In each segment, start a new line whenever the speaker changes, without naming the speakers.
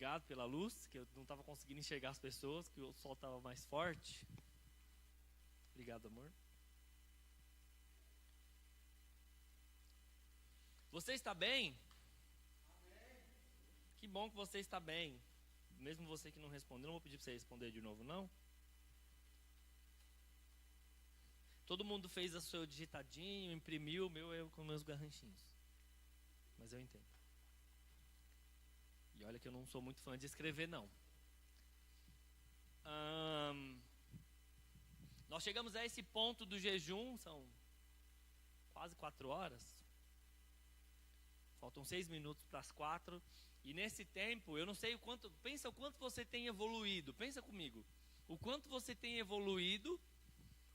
obrigado pela luz, que eu não estava conseguindo enxergar as pessoas, que o sol estava mais forte. Obrigado, amor. Você está bem? Amém. Que bom que você está bem. Mesmo você que não respondeu, não vou pedir para você responder de novo, não. Todo mundo fez o seu digitadinho, imprimiu, eu com meus garranchinhos. Mas eu entendo. E olha que eu não sou muito fã de escrever, não. Nós chegamos a esse ponto do jejum, são quase 4 horas. Faltam 6 minutos para as 4. E nesse tempo, eu não sei o quanto... Pensa o quanto você tem evoluído. Pensa comigo. O quanto você tem evoluído,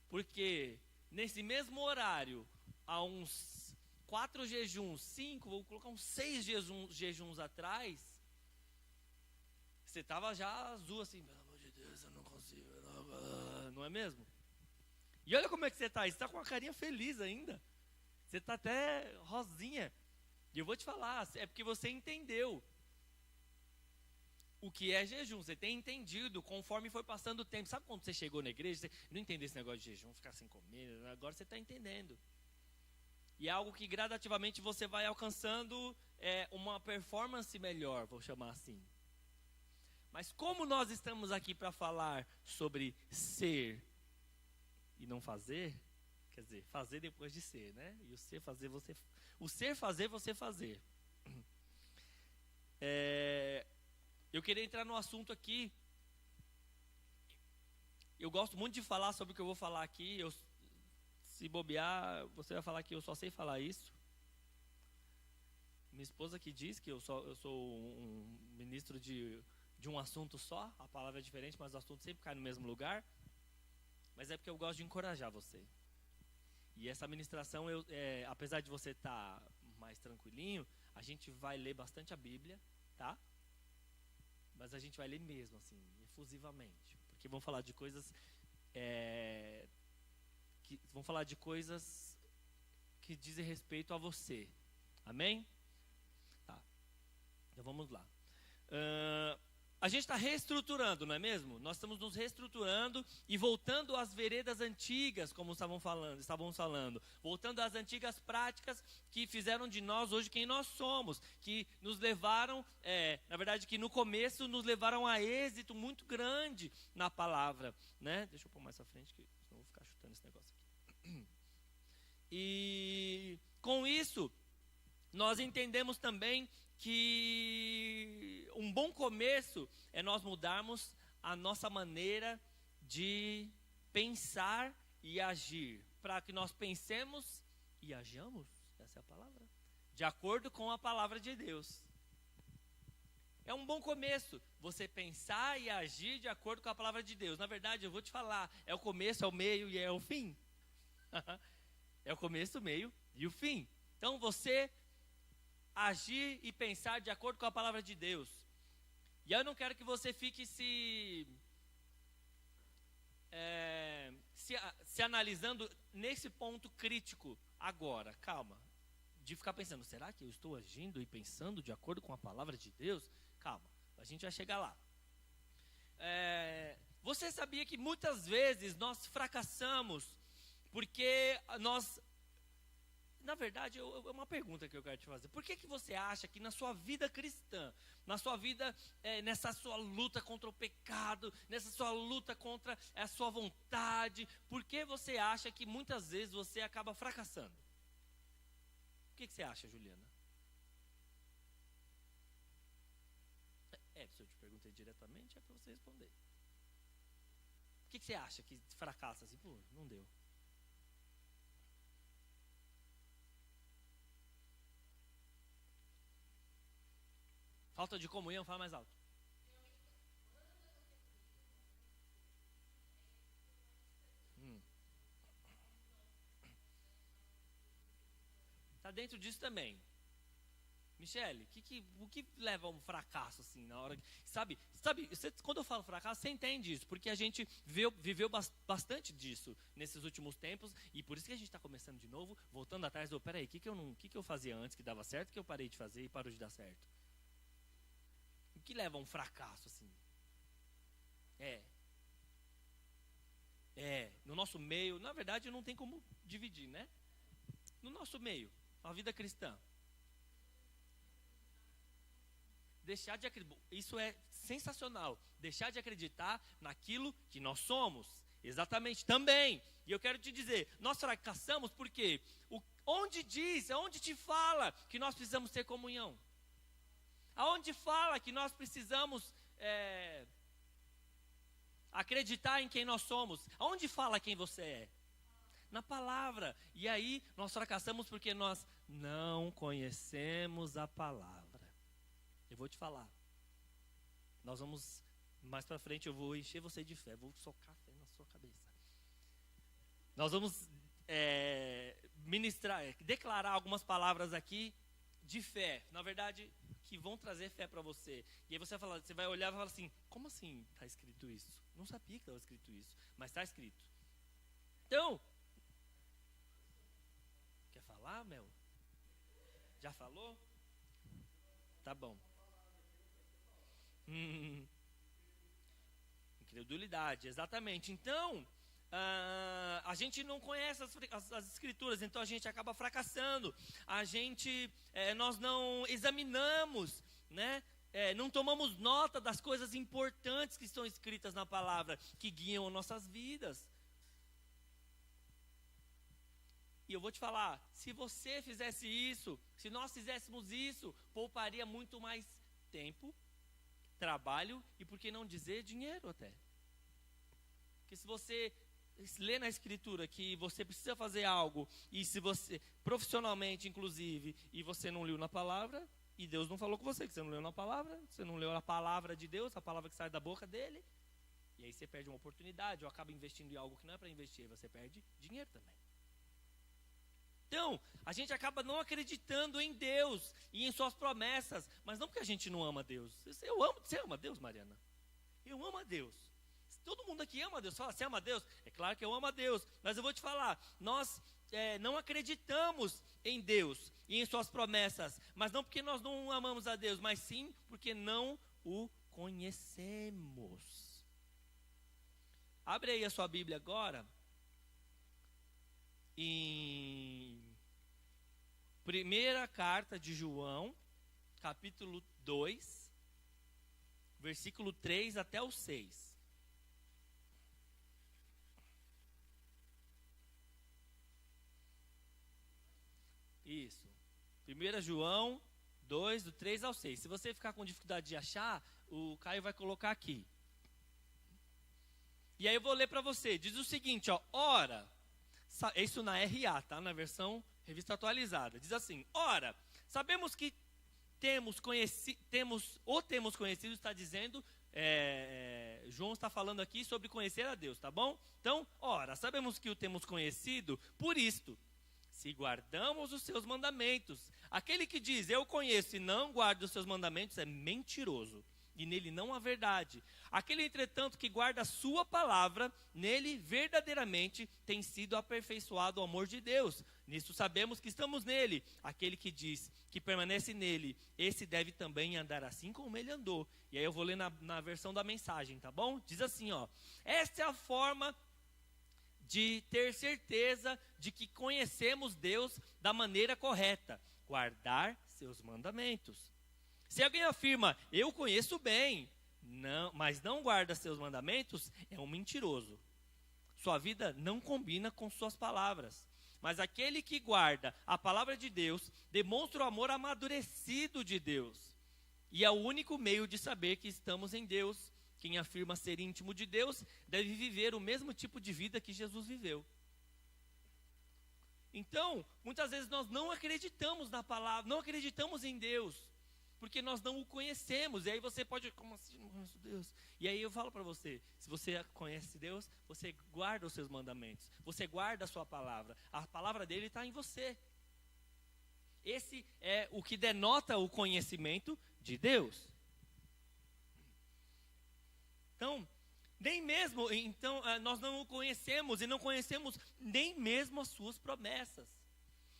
porque nesse mesmo horário, há uns 4 jejuns, 5, vou colocar uns 6 jejuns atrás, você estava já azul assim, pelo amor de Deus, eu não consigo, não é mesmo? E olha como é que você está, você está com uma carinha feliz ainda, você está até rosinha, e eu vou te falar, é porque você entendeu o que é jejum, você tem entendido conforme foi passando o tempo. Sabe quando você chegou na igreja, você não entendeu esse negócio de jejum, ficar sem comer, agora você está entendendo. E é algo que gradativamente você vai alcançando uma performance melhor, vou chamar assim. Mas como nós estamos aqui para falar sobre ser e não fazer, quer dizer, fazer depois de ser, né? E o ser fazer, você fazer. Eu queria entrar no assunto aqui. Eu gosto muito de falar sobre o que eu vou falar aqui. Se bobear, você vai falar que eu só sei falar isso. Minha esposa que diz que eu sou um ministro de um assunto só. A palavra é diferente, mas o assunto sempre cai no mesmo lugar. Mas é porque eu gosto de encorajar você. E essa ministração, apesar de você estar mais tranquilinho, a gente vai ler bastante a Bíblia, tá? Mas a gente vai ler mesmo, assim, efusivamente. Porque vão falar de coisas... vão falar de coisas que dizem respeito a você. Amém? Tá. Então vamos lá. A gente está reestruturando, não é mesmo? Nós estamos nos reestruturando e voltando às veredas antigas, como estávamos falando. Voltando às antigas práticas que fizeram de nós hoje quem nós somos. Que nos levaram, na verdade, que no começo nos levaram a êxito muito grande na palavra. Né? Deixa eu pôr mais à frente, que senão eu vou ficar chutando esse negócio aqui. E com isso, nós entendemos também que um bom começo é nós mudarmos a nossa maneira de pensar e agir, para que nós pensemos e hajamos, essa é a palavra, de acordo com a palavra de Deus. É um bom começo, você pensar e agir de acordo com a palavra de Deus. Na verdade, eu vou te falar, é o começo, é o meio e é o fim. É o começo, o meio e o fim. Então você agir e pensar de acordo com a palavra de Deus. E eu não quero que você fique se analisando nesse ponto crítico agora. Calma. De ficar pensando, será que eu estou agindo e pensando de acordo com a palavra de Deus? Calma, a gente vai chegar lá. Você sabia que muitas vezes nós fracassamos porque nós... Na verdade, é uma pergunta que eu quero te fazer. Por que você acha que na sua vida cristã, na sua vida, nessa sua luta contra o pecado, nessa sua luta contra a sua vontade, por que você acha que muitas vezes você acaba fracassando? O que você acha, Juliana? Se eu te perguntei diretamente, é para você responder. Por que você acha que fracassa assim? Pô, não deu. Falta de comunhão, fala mais alto. Está dentro disso também. Michele, o que leva a um fracasso assim na hora? Sabe quando eu falo fracasso, você entende isso, porque a gente viveu bastante disso nesses últimos tempos, e por isso que a gente está começando de novo, voltando atrás. Peraí, o que eu fazia antes que dava certo, que eu parei de fazer e parou de dar certo? O que leva a um fracasso, assim? No nosso meio, na verdade não tem como dividir, né? No nosso meio, a vida cristã. Deixar de acreditar, isso é sensacional, deixar de acreditar naquilo que nós somos, exatamente, também. E eu quero te dizer, nós fracassamos porque onde te fala que nós precisamos ter comunhão? Aonde fala que nós precisamos acreditar em quem nós somos? Aonde fala quem você é? Na palavra. E aí nós fracassamos porque nós não conhecemos a palavra. Eu vou te falar. Nós vamos, mais pra frente eu vou encher você de fé, vou socar fé na sua cabeça. Nós vamos declarar algumas palavras aqui de fé. Na verdade, que vão trazer fé para você. E aí você vai olhar e vai falar assim, como assim está escrito isso? Não sabia que estava escrito isso, mas está escrito. Então, quer falar, Mel? Já falou? Tá bom. Incredulidade, exatamente. Então, a gente não conhece as escrituras, então a gente acaba fracassando. Nós não examinamos, né? Não tomamos nota das coisas importantes que estão escritas na palavra, que guiam nossas vidas. E eu vou te falar, se você fizesse isso, se nós fizéssemos isso, pouparia muito mais tempo, trabalho e, por que não dizer, dinheiro até. Porque se você lê na escritura que você precisa fazer algo, e se você, profissionalmente inclusive, e você não leu na palavra, e Deus não falou com você, que você não leu na palavra, você não leu a palavra de Deus, a palavra que sai da boca dele, e aí você perde uma oportunidade, ou acaba investindo em algo que não é para investir, você perde dinheiro também. Então, a gente acaba não acreditando em Deus e em suas promessas, mas não porque a gente não ama Deus. Você ama Deus, Mariana? Eu amo a Deus. Todo mundo aqui ama a Deus. Fala, você ama a Deus? É claro que eu amo a Deus, mas eu vou te falar, nós não acreditamos em Deus e em suas promessas, mas não porque nós não amamos a Deus, mas sim porque não o conhecemos. Abre aí a sua Bíblia agora, em primeira carta de João, capítulo 2, versículo 3 até o 6. Isso. 1 João 2, do 3 ao 6. Se você ficar com dificuldade de achar, o Caio vai colocar aqui. E aí eu vou ler para você. Diz o seguinte, ora, isso na RA, tá? Na versão revista atualizada. Diz assim, ora, sabemos que temos conhecido, está dizendo, João está falando aqui sobre conhecer a Deus, tá bom? Então, ora, sabemos que o temos conhecido por isto, se guardamos os seus mandamentos. Aquele que diz, eu conheço e não guarda os seus mandamentos, é mentiroso, e nele não há verdade. Aquele, entretanto, que guarda a sua palavra, nele verdadeiramente tem sido aperfeiçoado o amor de Deus. Nisso sabemos que estamos nele. Aquele que diz que permanece nele, esse deve também andar assim como ele andou. E aí eu vou ler na versão da mensagem, tá bom? Diz assim, esta é a forma de ter certeza de que conhecemos Deus da maneira correta, guardar seus mandamentos. Se alguém afirma, eu conheço bem, mas não guarda seus mandamentos, é um mentiroso. Sua vida não combina com suas palavras. Mas aquele que guarda a palavra de Deus, demonstra o amor amadurecido de Deus. E é o único meio de saber que estamos em Deus. Quem afirma ser íntimo de Deus, deve viver o mesmo tipo de vida que Jesus viveu. Então, muitas vezes nós não acreditamos na palavra, não acreditamos em Deus, porque nós não o conhecemos. E aí você pode, como assim, não conheço Deus? E aí eu falo para você, se você conhece Deus, você guarda os seus mandamentos, você guarda a sua palavra, a palavra dele está em você. Esse é o que denota o conhecimento de Deus. Então, nós não o conhecemos e não conhecemos nem mesmo as suas promessas.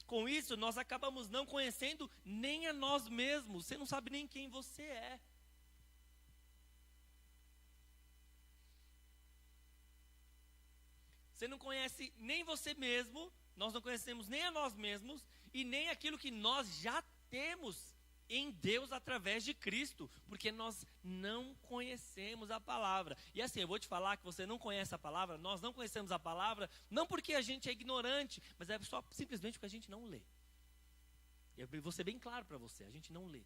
Com isso, nós acabamos não conhecendo nem a nós mesmos. Você não sabe nem quem você é. Você não conhece nem você mesmo, nós não conhecemos nem a nós mesmos e nem aquilo que nós já temos em Deus através de Cristo, porque nós não conhecemos a palavra. E assim, eu vou te falar que você não conhece a palavra, nós não conhecemos a palavra, não porque a gente é ignorante, mas é só simplesmente porque a gente não lê. Eu vou ser bem claro para você, a gente não lê.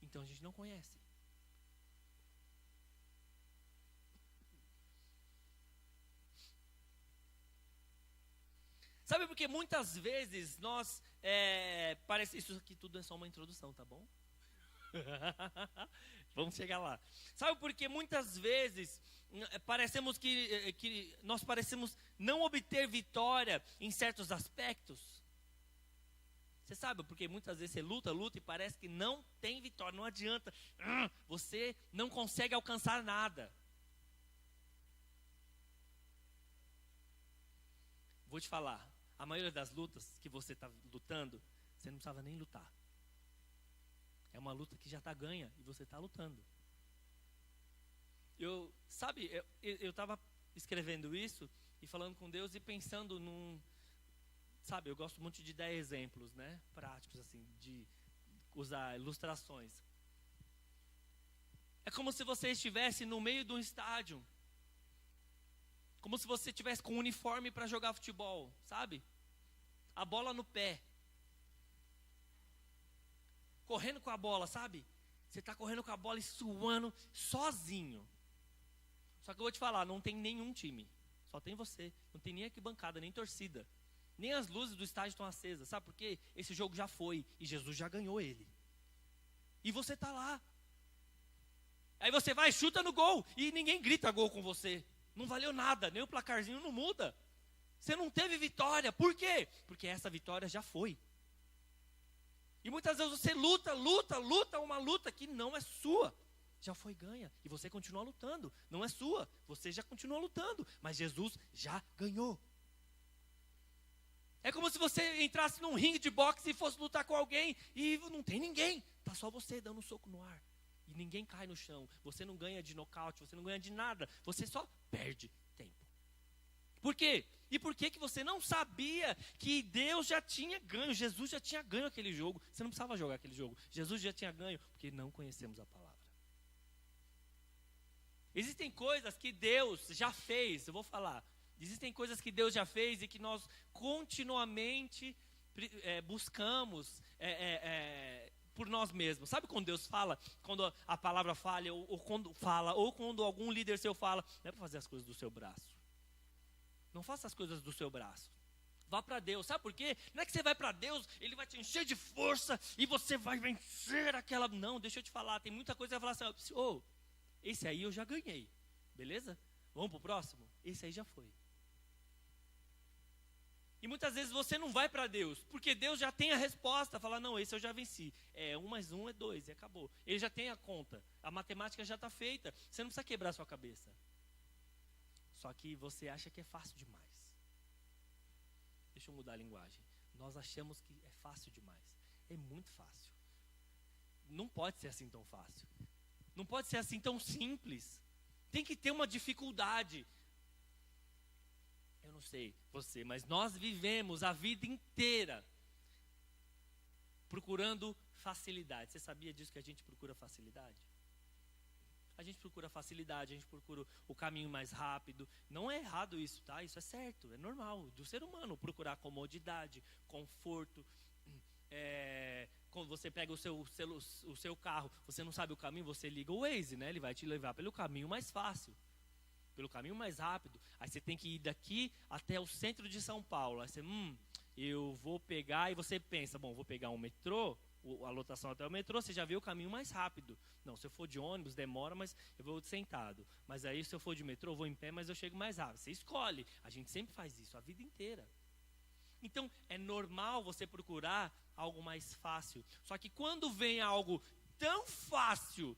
Então a gente não conhece. Sabe por que muitas vezes nós, parece, isso aqui tudo é só uma introdução, tá bom? Vamos chegar lá. Sabe por que muitas vezes parecemos que nós parecemos não obter vitória em certos aspectos? Você sabe, porque muitas vezes você luta e parece que não tem vitória, não adianta. Você não consegue alcançar nada. Vou te falar, a maioria das lutas que você está lutando, você não precisava nem lutar. É uma luta que já está ganha e você está lutando. Eu estava escrevendo isso e falando com Deus e pensando num... Sabe, eu gosto muito de dar exemplos, né? Práticos, assim, de usar ilustrações. É como se você estivesse no meio de um estádio. Como se você estivesse com um uniforme para jogar futebol, sabe? A bola no pé. Correndo com a bola, sabe? Você está correndo com a bola e suando sozinho. Só que eu vou te falar, não tem nenhum time. Só tem você. Não tem nem arquibancada, nem torcida. Nem as luzes do estádio estão acesas. Sabe por quê? Esse jogo já foi e Jesus já ganhou ele. E você está lá. Aí você vai, chuta no gol e ninguém grita gol com você. Não valeu nada, nem o placarzinho não muda. Você não teve vitória. Por quê? Porque essa vitória já foi. E muitas vezes você luta uma luta que não é sua. Já foi ganha. E você continua lutando. Não é sua. Você já continua lutando. Mas Jesus já ganhou. É como se você entrasse num ringue de boxe e fosse lutar com alguém e não tem ninguém. Tá só você dando um soco no ar. E ninguém cai no chão. Você não ganha de nocaute, você não ganha de nada. Você só perde tempo. Por quê? E por que você não sabia que Deus já tinha ganho? Jesus já tinha ganho aquele jogo. Você não precisava jogar aquele jogo. Jesus já tinha ganho porque não conhecemos a palavra. Existem coisas que Deus já fez, eu vou falar. Existem coisas que Deus já fez e que nós continuamente buscamos por nós mesmos. Sabe quando Deus fala, quando a palavra falha, ou quando algum líder seu fala, não é para fazer as coisas do seu braço. Não faça as coisas do seu braço. Vá para Deus. Sabe por quê? Não é que você vai para Deus, Ele vai te encher de força e você vai vencer aquela... Não, deixa eu te falar, tem muita coisa que vai falar assim, esse aí eu já ganhei. Beleza? Vamos para o próximo? Esse aí já foi. E muitas vezes você não vai para Deus, porque Deus já tem a resposta, fala, não, esse eu já venci. 1 mais 1 é 2, e acabou. Ele já tem a conta, a matemática já está feita, você não precisa quebrar a sua cabeça. Só que você acha que é fácil demais. Deixa eu mudar a linguagem. Nós achamos que é fácil demais. É muito fácil. Não pode ser assim tão fácil. Não pode ser assim tão simples. Tem que ter uma dificuldade. Eu não sei você, mas nós vivemos a vida inteira procurando facilidade. Você sabia disso, que a gente procura facilidade? A gente procura facilidade, a gente procura o caminho mais rápido. Não é errado isso, tá? Isso é certo, é normal do ser humano procurar comodidade, conforto. Quando você pega o seu carro, você não sabe o caminho, você liga o Waze, né? Ele vai te levar pelo caminho mais fácil, pelo caminho mais rápido. Aí você tem que ir daqui até o centro de São Paulo. Aí você, eu vou pegar, e você pensa, vou pegar um metrô, a lotação até o metrô, você já vê o caminho mais rápido. Não, se eu for de ônibus, demora, mas eu vou sentado. Mas aí, se eu for de metrô, eu vou em pé, mas eu chego mais rápido. Você escolhe. A gente sempre faz isso, a vida inteira. Então, é normal você procurar algo mais fácil. Só que quando vem algo tão fácil,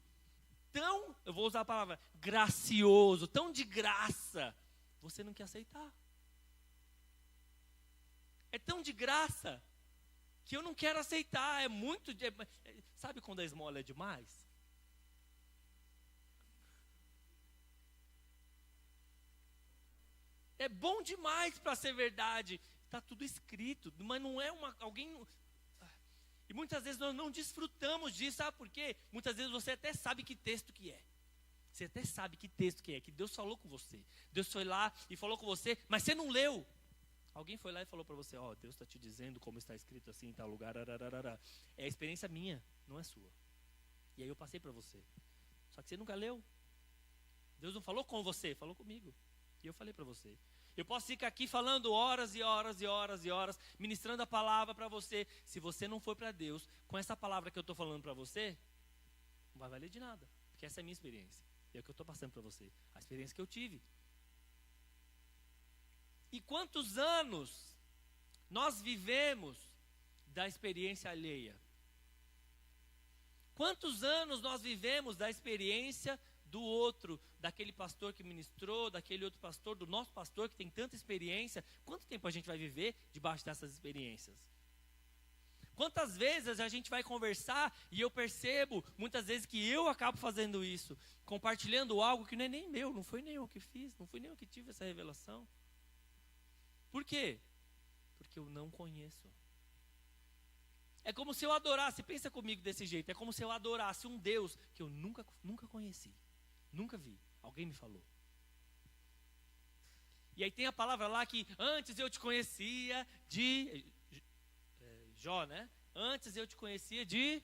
eu vou usar a palavra, gracioso, tão de graça, você não quer aceitar. É tão de graça que eu não quero aceitar. Sabe quando a esmola é demais? É bom demais para ser verdade. Está tudo escrito, mas não é alguém... E muitas vezes nós não desfrutamos disso, sabe por quê? Muitas vezes você até sabe que texto que é. Você até sabe que texto que é, que Deus falou com você. Deus foi lá e falou com você, mas você não leu. Alguém foi lá e falou para você, Deus está te dizendo como está escrito assim em tal lugar. Arararara. É a experiência minha, não é sua. E aí eu passei para você. Só que você nunca leu. Deus não falou com você, falou comigo. E eu falei para você. Eu posso ficar aqui falando horas e horas e horas e horas, ministrando a palavra para você. Se você não for para Deus, com essa palavra que eu estou falando para você, não vai valer de nada. Porque essa é a minha experiência. É o que eu estou passando para você. A experiência que eu tive. E quantos anos nós vivemos da experiência alheia? Quantos anos nós vivemos da experiência do outro, daquele pastor que ministrou, daquele outro pastor, do nosso pastor que tem tanta experiência? Quanto tempo a gente vai viver debaixo dessas experiências? Quantas vezes a gente vai conversar e eu percebo, muitas vezes, que eu acabo fazendo isso, compartilhando algo que não é nem meu, não foi nem eu que fiz, não foi nem eu que tive essa revelação. Por quê? Porque eu não conheço. É como se eu adorasse, pensa comigo desse jeito, é como se eu adorasse um Deus que eu nunca conheci, nunca vi, alguém me falou. E aí tem a palavra lá que antes eu te conhecia de Jó, né? Antes eu te conhecia de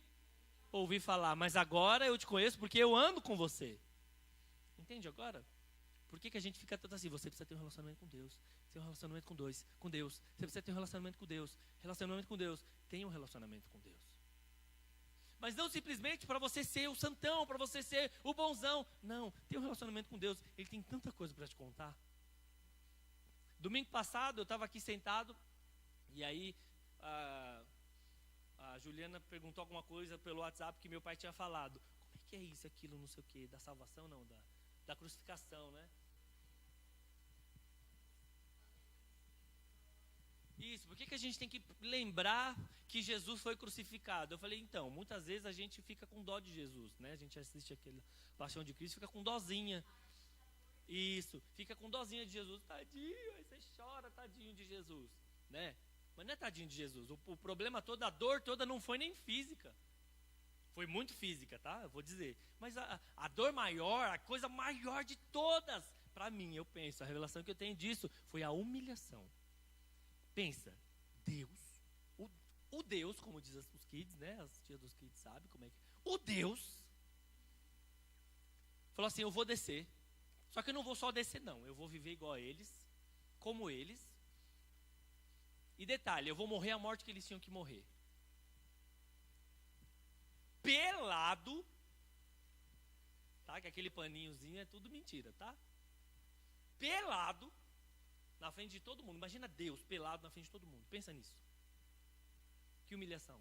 ouvir falar, mas agora eu te conheço porque eu ando com você. Entende agora? Por que a gente fica tanto assim? Você precisa ter um relacionamento com Deus. Ter um relacionamento com Deus. Você precisa ter um relacionamento com Deus. Relacionamento com Deus. Tenha um relacionamento com Deus. Mas não simplesmente para você ser o santão, para você ser o bonzão. Não, tenha um relacionamento com Deus. Ele tem tanta coisa para te contar. Domingo passado eu estava aqui sentado. E aí a Juliana perguntou alguma coisa pelo WhatsApp que meu pai tinha falado. Como é que é isso, aquilo, não sei o quê? Da salvação, não, da crucificação, né? Isso, por que a gente tem que lembrar que Jesus foi crucificado? Eu falei, então, muitas vezes a gente fica com dó de Jesus, né? A gente assiste aquele Paixão de Cristo, fica com dózinha. Isso, fica com dózinha de Jesus. Tadinho, aí você chora, tadinho de Jesus, né? Mas não é tadinho de Jesus. O problema todo, a dor toda não foi nem física. Foi muito física, tá? Eu vou dizer. Mas a dor maior, a coisa maior de todas, para mim, eu penso, a revelação que eu tenho disso, foi a humilhação. Pensa, Deus, o Deus, como diz os kids, né? As tias dos kids sabem como é que... O Deus falou assim, eu vou descer. Só que eu não vou só descer, não. Eu vou viver igual a eles, como eles. E detalhe, eu vou morrer a morte que eles tinham que morrer. Pelado, tá? Que aquele paninhozinho é tudo mentira, tá? Pelado, na frente de todo mundo. Imagina Deus pelado na frente de todo mundo. Pensa nisso. Que humilhação.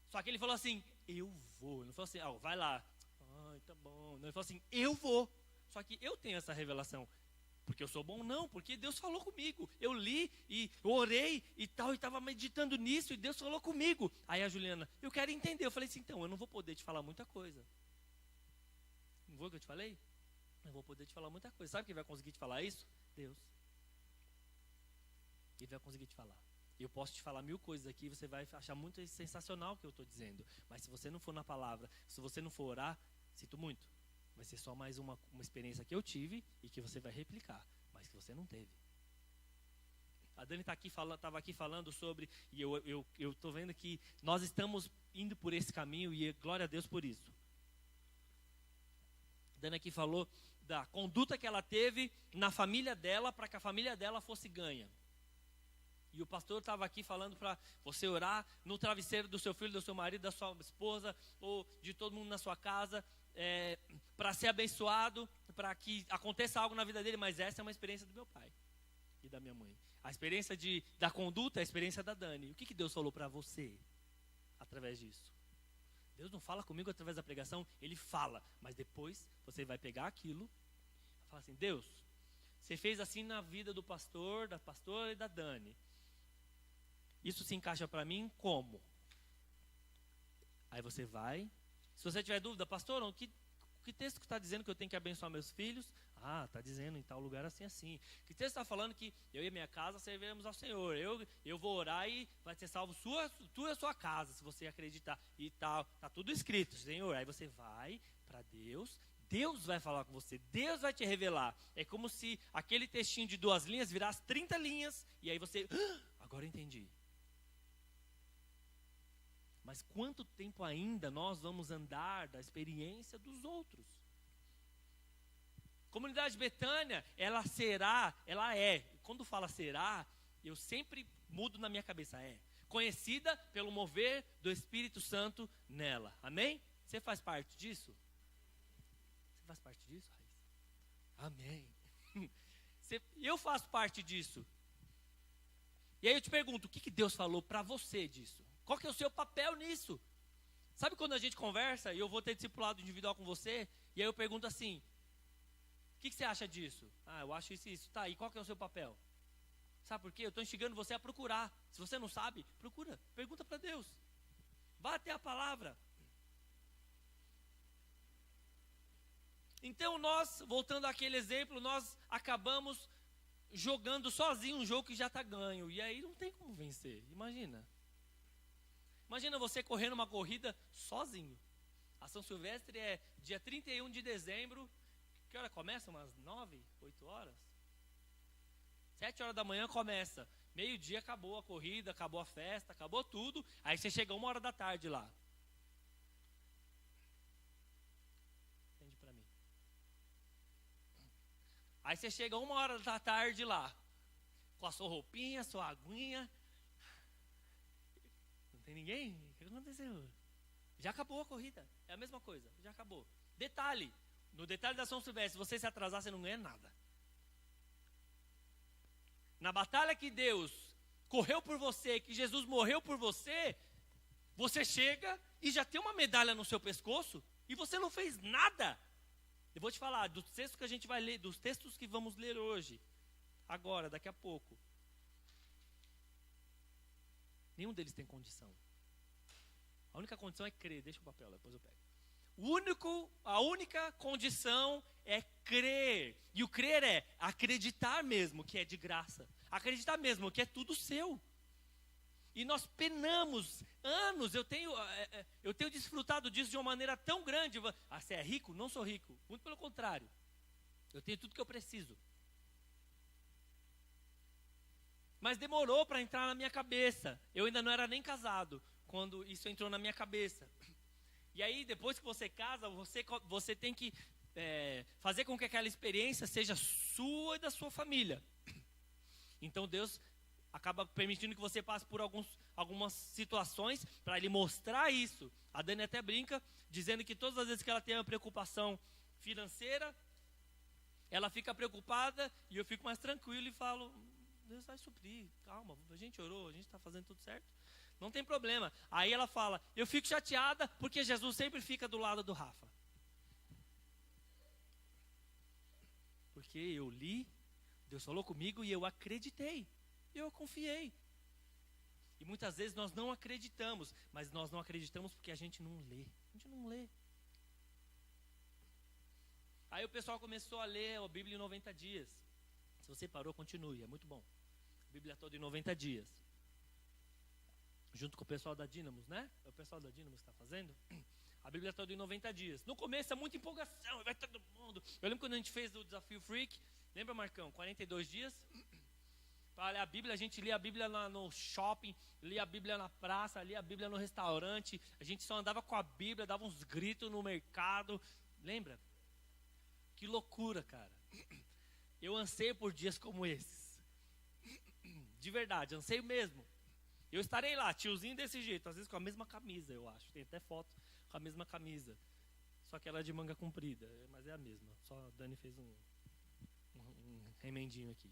Só que ele falou assim, eu vou. Ele não falou assim, vai lá. Ai, tá bom. Não, ele falou assim, eu vou. Só que eu tenho essa revelação. Porque eu sou bom? Não, porque Deus falou comigo. Eu li e orei e tal, e estava meditando nisso, e Deus falou comigo. Aí a Juliana, eu quero entender. Eu falei assim, então, eu não vou poder te falar muita coisa. Não vou o que eu te falei? Eu vou poder te falar muita coisa. Sabe quem vai conseguir te falar isso? Deus. Ele vai conseguir te falar. Eu posso te falar 1000 coisas aqui, você vai achar muito sensacional o que eu estou dizendo. Mas se você não for na palavra, se você não for orar, sinto muito. Vai ser só mais uma experiência que eu tive e que você vai replicar, mas que você não teve. A Dani estava aqui falando sobre, e eu estou vendo que nós estamos indo por esse caminho e glória a Deus por isso. A Dani aqui falou da conduta que ela teve na família dela para que a família dela fosse ganha. E o pastor estava aqui falando para você orar no travesseiro do seu filho, do seu marido, da sua esposa ou de todo mundo na sua casa, para ser abençoado, para que aconteça algo na vida dele. Mas essa é uma experiência do meu pai e da minha mãe. A experiência da conduta é a experiência da Dani. O que Deus falou para você através disso? Deus não fala comigo através da pregação, Ele fala. Mas depois você vai pegar aquilo e falar assim, Deus, você fez assim na vida do pastor, da pastora e da Dani. Isso se encaixa para mim como? Aí você vai. Se você tiver dúvida, pastor, Que texto que está dizendo que eu tenho que abençoar meus filhos? Ah, está dizendo em tal lugar assim, assim. Que texto está falando que eu e minha casa serviremos ao Senhor? Eu vou orar e vai ser salvo tu e a sua casa, se você acreditar. E tal, está tudo escrito, Senhor. Aí você vai para Deus, Deus vai falar com você, Deus vai te revelar. É como se aquele textinho de 2 linhas virasse 30 linhas, e aí você, agora eu entendi. Mas quanto tempo ainda nós vamos andar da experiência dos outros? Comunidade Betânia, ela é, quando fala será, eu sempre mudo na minha cabeça, conhecida pelo mover do Espírito Santo nela. Amém? Você faz parte disso? Você faz parte disso, Raíssa? Amém. Eu faço parte disso. E aí eu te pergunto, o que Deus falou para você disso? Qual que é o seu papel nisso? Sabe quando a gente conversa e eu vou ter discipulado individual com você, e aí eu pergunto assim, o que você acha disso? Ah, eu acho isso e isso. Tá, e qual que é o seu papel? Sabe por quê? Eu estou instigando você a procurar. Se você não sabe, procura. Pergunta para Deus. Vá até a palavra. Então nós, voltando àquele exemplo, nós acabamos jogando sozinho um jogo que já está ganho. E aí não tem como vencer. Imagina. Imagina você correndo uma corrida sozinho. A São Silvestre é dia 31 de dezembro. Que hora começa? Umas 9, 8 horas? 7 horas da manhã começa. Meio-dia acabou a corrida, acabou a festa, acabou tudo. Aí você chega 1 hora da tarde lá. Entende pra mim? Aí você chega 1 hora da tarde lá. Com a sua roupinha, sua aguinha. Não tem ninguém? O que aconteceu? Já acabou a corrida. É a mesma coisa, já acabou. Detalhe. No detalhe da São Silvestre, se você se atrasar, você não ganha nada. Na batalha que Deus correu por você, que Jesus morreu por você, você chega e já tem uma medalha no seu pescoço e você não fez nada. Eu vou te falar dos textos que a gente vai ler, dos textos que vamos ler hoje, agora, daqui a pouco. Nenhum deles tem condição. A única condição é crer. Deixa o papel lá, depois eu pego. A única condição é crer. E o crer é acreditar mesmo que é de graça. Acreditar mesmo que é tudo seu. E nós penamos anos. Eu tenho desfrutado disso de uma maneira tão grande. Ah, você é rico? Não sou rico. Muito pelo contrário. Eu tenho tudo que eu preciso. Mas demorou para entrar na minha cabeça. Eu ainda não era nem casado quando isso entrou na minha cabeça. E aí, depois que você casa, você tem que fazer com que aquela experiência seja sua e da sua família. Então, Deus acaba permitindo que você passe por algumas situações para Ele mostrar isso. A Dani até brinca, dizendo que todas as vezes que ela tem uma preocupação financeira, ela fica preocupada e eu fico mais tranquilo e falo, Deus vai suprir, calma, a gente orou, a gente está fazendo tudo certo. Não tem problema. Aí ela fala, eu fico chateada porque Jesus sempre fica do lado do Rafa. Porque eu li, Deus falou comigo e eu acreditei. Eu confiei. E muitas vezes nós não acreditamos, mas nós não acreditamos porque a gente não lê. A gente não lê. Aí o pessoal começou a ler a Bíblia em 90 dias. Se você parou, continue, é muito bom. A Bíblia toda em 90 dias. Junto com o pessoal da Dínamos, né? É o pessoal da Dínamos que está fazendo. A Bíblia toda em 90 dias. No começo é muita empolgação, vai todo mundo. Eu lembro quando a gente fez o Desafio Freak. Lembra, Marcão? 42 dias. Para ler a Bíblia, a gente lia a Bíblia no shopping, lia a Bíblia na praça, lia a Bíblia no restaurante. A gente só andava com a Bíblia, dava uns gritos no mercado. Lembra? Que loucura, cara. Eu anseio por dias como esses. De verdade, anseio mesmo. Eu estarei lá, tiozinho desse jeito, às vezes com a mesma camisa, eu acho. Tem até foto com a mesma camisa. Só que ela é de manga comprida, mas é a mesma. Só a Dani fez um remendinho aqui.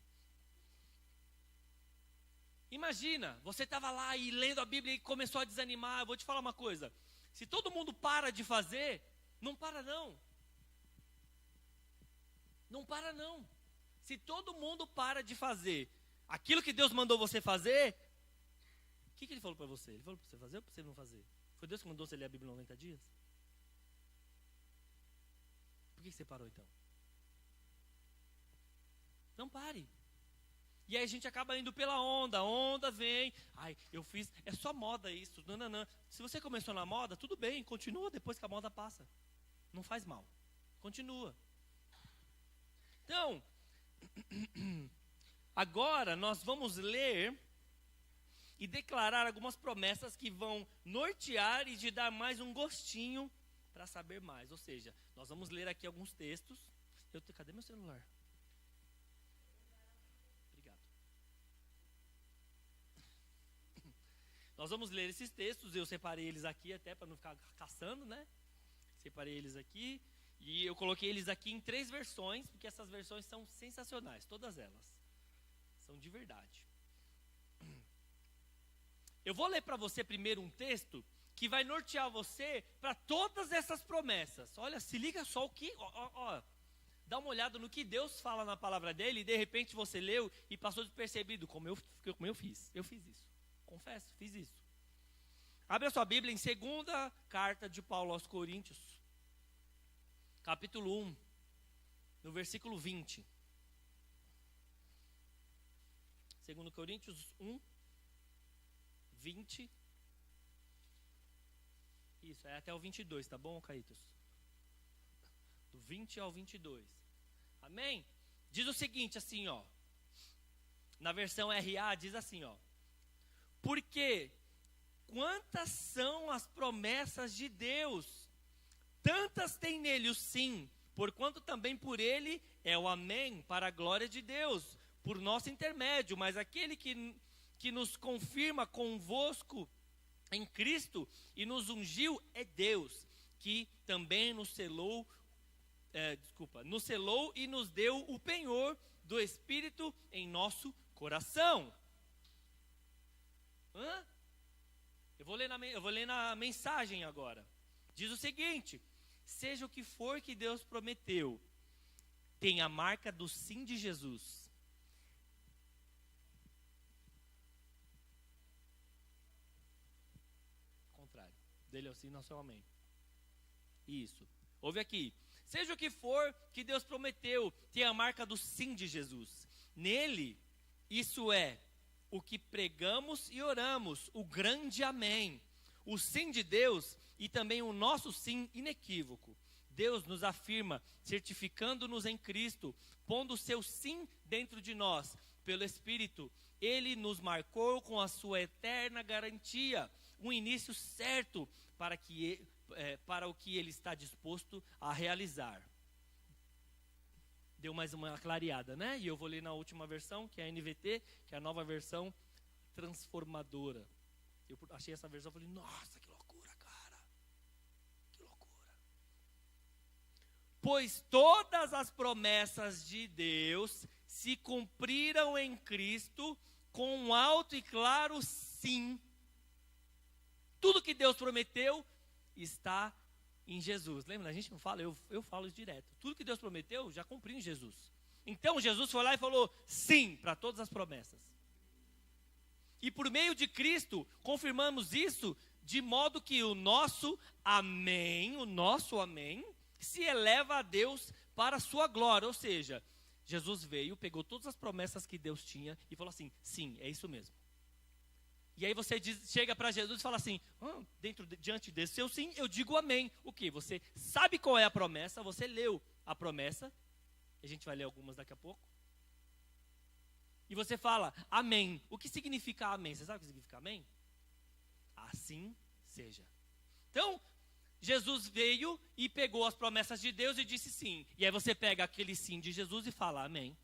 Imagina, você estava lá e lendo a Bíblia e começou a desanimar. Eu vou te falar uma coisa. Se todo mundo para de fazer, não para não. Não para não. Se todo mundo para de fazer aquilo que Deus mandou você fazer, o que Ele falou para você? Ele falou para você fazer ou para você não fazer? Foi Deus que mandou você ler a Bíblia em 90 dias? que você parou então? Não pare. E aí a gente acaba indo pela onda, a onda vem, ai, eu fiz, é só moda isso, não. Se você começou na moda, tudo bem, continua depois que a moda passa. Não faz mal, continua. Então, agora nós vamos ler e declarar algumas promessas que vão nortear e te dar mais um gostinho para saber mais. Ou seja, nós vamos ler aqui alguns textos. Cadê meu celular? Obrigado. Nós vamos ler esses textos. Eu separei eles aqui até para não ficar caçando, né? Separei eles aqui. E eu coloquei eles aqui em 3 versões, porque essas versões são sensacionais, todas elas. São de verdade. Eu vou ler para você primeiro um texto que vai nortear você para todas essas promessas. Olha, se liga só o que... dá uma olhada no que Deus fala na palavra dele e de repente você leu e passou despercebido, como eu fiz. Eu fiz isso. Confesso, fiz isso. Abre a sua Bíblia em 2ª carta de Paulo aos Coríntios, capítulo 1, no versículo 20. 2 Coríntios 1, 20. Isso, é até o 22, tá bom, Caítos? Do 20 ao 22. Amém? Diz o seguinte, assim, ó. Na versão RA, diz assim, ó. Porque quantas são as promessas de Deus? Tantas tem nele o sim, porquanto também por ele é o amém, para a glória de Deus, por nosso intermédio. Mas aquele que nos confirma convosco em Cristo e nos ungiu é Deus, que também nos selou, nos selou e nos deu o penhor do Espírito em nosso coração. Eu vou ler na mensagem agora. Diz o seguinte: seja o que for que Deus prometeu, tem a marca do sim de Jesus. Contrário. Dele é o sim, nosso é o amém. Isso. Ouve aqui. Seja o que for que Deus prometeu, tem a marca do sim de Jesus. Nele, isso é o que pregamos e oramos, o grande amém. O sim de Deus e também o nosso sim inequívoco. Deus nos afirma, certificando-nos em Cristo, pondo o seu sim dentro de nós, pelo Espírito. Ele nos marcou com a sua eterna garantia, um início certo para o que ele está disposto a realizar. Deu mais uma clareada, né? E eu vou ler na última versão, que é a NVT, que é a nova versão transformadora. Eu achei essa versão e falei, nossa, que loucura, cara. Que loucura. Pois todas as promessas de Deus se cumpriram em Cristo com um alto e claro sim. Tudo que Deus prometeu está em Jesus. Lembra? A gente não fala, eu falo isso direto. Tudo que Deus prometeu, já cumpriu em Jesus. Então Jesus foi lá e falou sim para todas as promessas. E por meio de Cristo, confirmamos isso, de modo que o nosso amém, se eleva a Deus para a sua glória. Ou seja, Jesus veio, pegou todas as promessas que Deus tinha e falou assim, sim, é isso mesmo. E aí você chega para Jesus e fala assim, diante desse seu sim, eu digo amém. O quê? Você sabe qual é a promessa, você leu a promessa, a gente vai ler algumas daqui a pouco. E você fala, amém. O que significa amém? Você sabe o que significa amém? Assim seja. Então, Jesus veio e pegou as promessas de Deus e disse sim. E aí você pega aquele sim de Jesus e fala amém.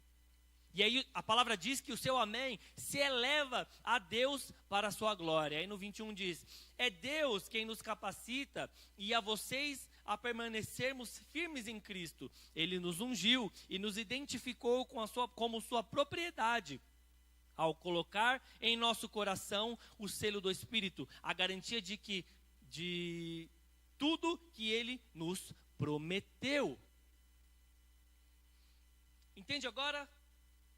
E aí a palavra diz que o seu amém se eleva a Deus para a sua glória. Aí no 21 diz, é Deus quem nos capacita e a vocês a permanecermos firmes em Cristo. Ele nos ungiu e nos identificou como sua propriedade, ao colocar em nosso coração o selo do Espírito, a garantia de tudo que Ele nos prometeu. Entende agora?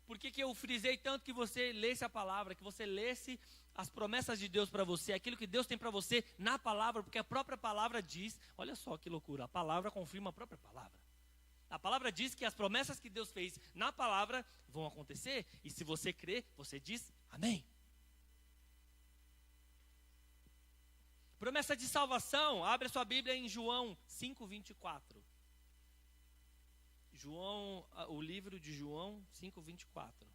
Por que eu frisei tanto que você lesse a palavra, que você lesse as promessas de Deus para você, aquilo que Deus tem para você na palavra, porque a própria palavra diz, olha só que loucura, a palavra confirma a própria palavra. A palavra diz que as promessas que Deus fez na palavra vão acontecer. E se você crê, você diz amém. Promessa de salvação. Abre a sua Bíblia em João 5:24. O livro de João 5:24.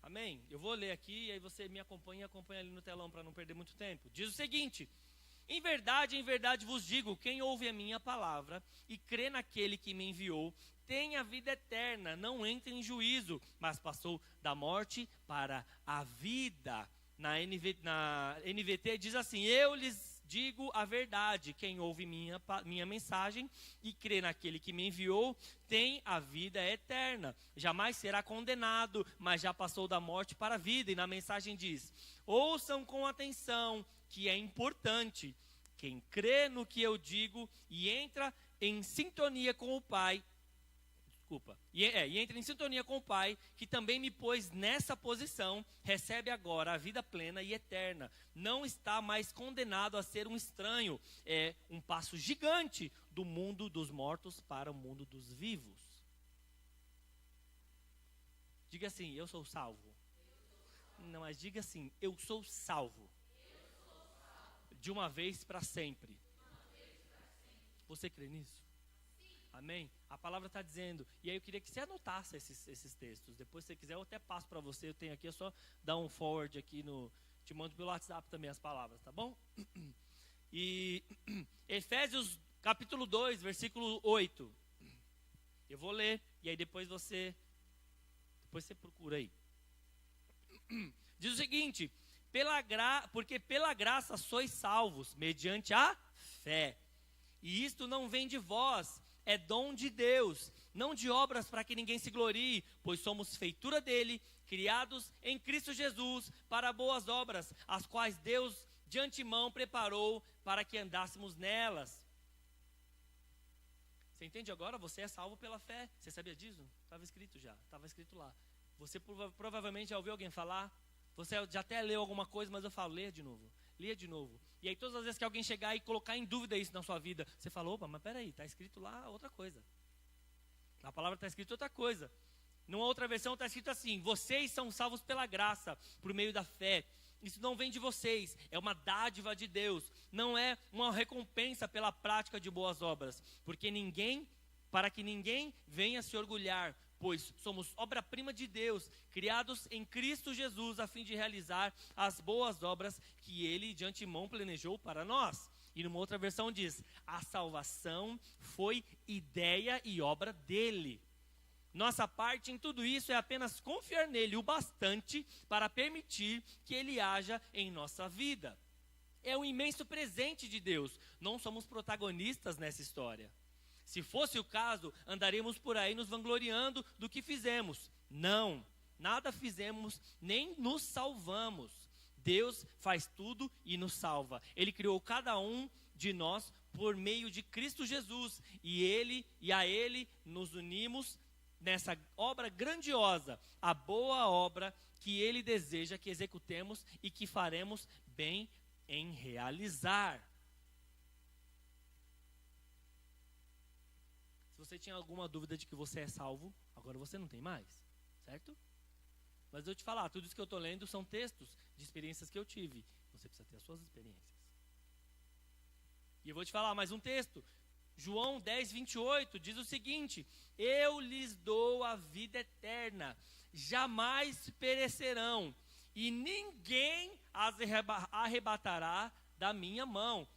Amém? Eu vou ler aqui e aí você me acompanha ali no telão para não perder muito tempo. Diz o seguinte: em verdade vos digo, quem ouve a minha palavra e crê naquele que me enviou, tem a vida eterna, não entra em juízo, mas passou da morte para a vida. Na NVT diz assim: eu lhes digo a verdade, quem ouve minha mensagem e crê naquele que me enviou, tem a vida eterna, jamais será condenado, mas já passou da morte para a vida. E na mensagem diz: ouçam com atenção, que é importante, quem crê no que eu digo e entra em sintonia com o Pai, e entra em sintonia com o Pai, que também me pôs nessa posição, recebe agora a vida plena e eterna. Não está mais condenado a ser um estranho. É um passo gigante do mundo dos mortos para o mundo dos vivos. Diga assim: eu sou salvo. Não, mas diga assim: eu sou salvo. De uma vez para sempre. Você crê nisso? Amém? A palavra está dizendo. E aí eu queria que você anotasse esses textos. Depois, se você quiser, eu até passo para você. Eu tenho aqui, é só dar um forward aqui no... Te mando pelo WhatsApp também as palavras, tá bom? E Efésios capítulo 2, versículo 8. Eu vou ler. E aí depois você procura aí. Diz o seguinte: porque pela graça sois salvos, mediante a fé. E isto não vem de vós, é dom de Deus, não de obras para que ninguém se glorie, pois somos feitura dele, criados em Cristo Jesus para boas obras, as quais Deus de antemão preparou para que andássemos nelas. Você entende agora? Você é salvo pela fé. Você sabia disso? Estava escrito já, estava escrito lá. Você provavelmente já ouviu alguém falar. Você já até leu alguma coisa, mas eu falo: leia de novo. Leia de novo. E aí todas as vezes que alguém chegar e colocar em dúvida isso na sua vida, você fala: opa, mas peraí, está escrito lá outra coisa. Na palavra está escrito outra coisa. Numa outra versão está escrito assim: vocês são salvos pela graça, por meio da fé. Isso não vem de vocês, é uma dádiva de Deus. Não é uma recompensa pela prática de boas obras. Para que ninguém venha se orgulhar, pois somos obra-prima de Deus, criados em Cristo Jesus, a fim de realizar as boas obras que Ele de antemão planejou para nós. E numa outra versão diz: a salvação foi ideia e obra dEle. Nossa parte em tudo isso é apenas confiar nele o bastante para permitir que Ele haja em nossa vida. É um imenso presente de Deus. Não somos protagonistas nessa história. Se fosse o caso, andaríamos por aí nos vangloriando do que fizemos. Não, nada fizemos, nem nos salvamos. Deus faz tudo e nos salva. Ele criou cada um de nós por meio de Cristo Jesus. E a Ele nos unimos nessa obra grandiosa, a boa obra que Ele deseja que executemos e que faremos bem em realizar. Se você tinha alguma dúvida de que você é salvo, agora você não tem mais, certo? Mas eu te falar, tudo isso que eu estou lendo são textos de experiências que eu tive. Você precisa ter as suas experiências. E eu vou te falar mais um texto. João 10, 28 diz o seguinte: eu lhes dou a vida eterna, jamais perecerão, e ninguém as arrebatará da minha mão.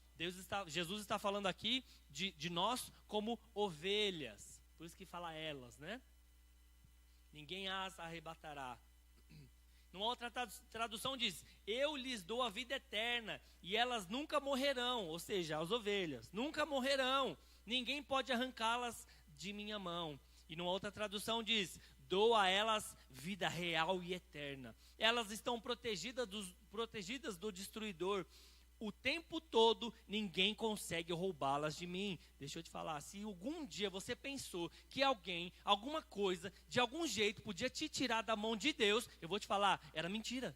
Jesus está falando aqui de nós como ovelhas. Por isso que fala elas, né? Ninguém as arrebatará. Numa outra tradução diz: eu lhes dou a vida eterna, e elas nunca morrerão. Ou seja, as ovelhas nunca morrerão. Ninguém pode arrancá-las de minha mão. E numa outra tradução diz: dou a elas vida real e eterna. Elas estão protegidas do destruidor, o tempo todo, ninguém consegue roubá-las de mim. Deixa eu te falar, se algum dia você pensou que alguém, alguma coisa, de algum jeito, podia te tirar da mão de Deus, eu vou te falar, era mentira.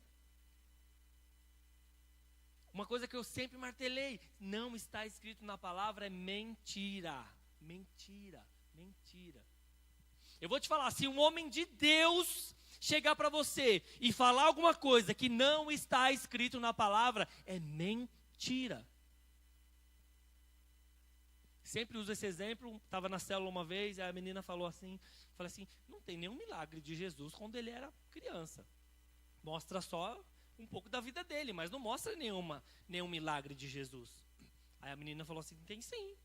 Uma coisa que eu sempre martelei, não está escrito na palavra, é mentira. Mentira, mentira. Eu vou te falar, se um homem de Deus chegar para você e falar alguma coisa que não está escrito na palavra, é mentira. Sempre uso esse exemplo, estava na célula uma vez, a menina falou assim, falei assim, não tem nenhum milagre de Jesus quando ele era criança. Mostra só um pouco da vida dele, mas não mostra nenhum milagre de Jesus. Aí a menina falou assim, tem sim.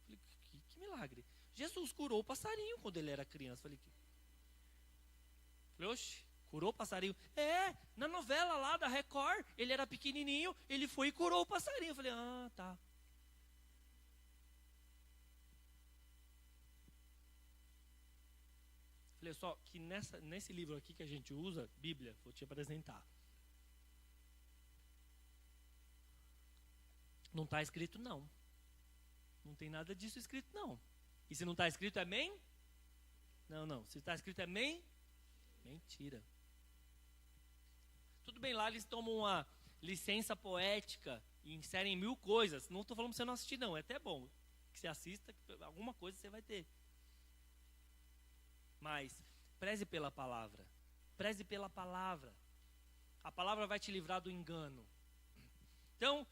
Falei, que milagre? Jesus curou o passarinho quando ele era criança. Falei, oxe, curou o passarinho? É, na novela lá da Record, ele era pequenininho, ele foi e curou o passarinho. Eu falei, tá. Falei, só que nesse livro aqui que a gente usa, Bíblia, vou te apresentar. Não está escrito não. Não tem nada disso escrito não. E se não está escrito é Não. Se está escrito é mentira. Tudo bem, lá eles tomam uma licença poética e inserem 1000 coisas. Não estou falando para você não assistir não, é até bom que você assista, que alguma coisa você vai ter. Mas preze pela palavra. Preze pela palavra. A palavra vai te livrar do engano. Então,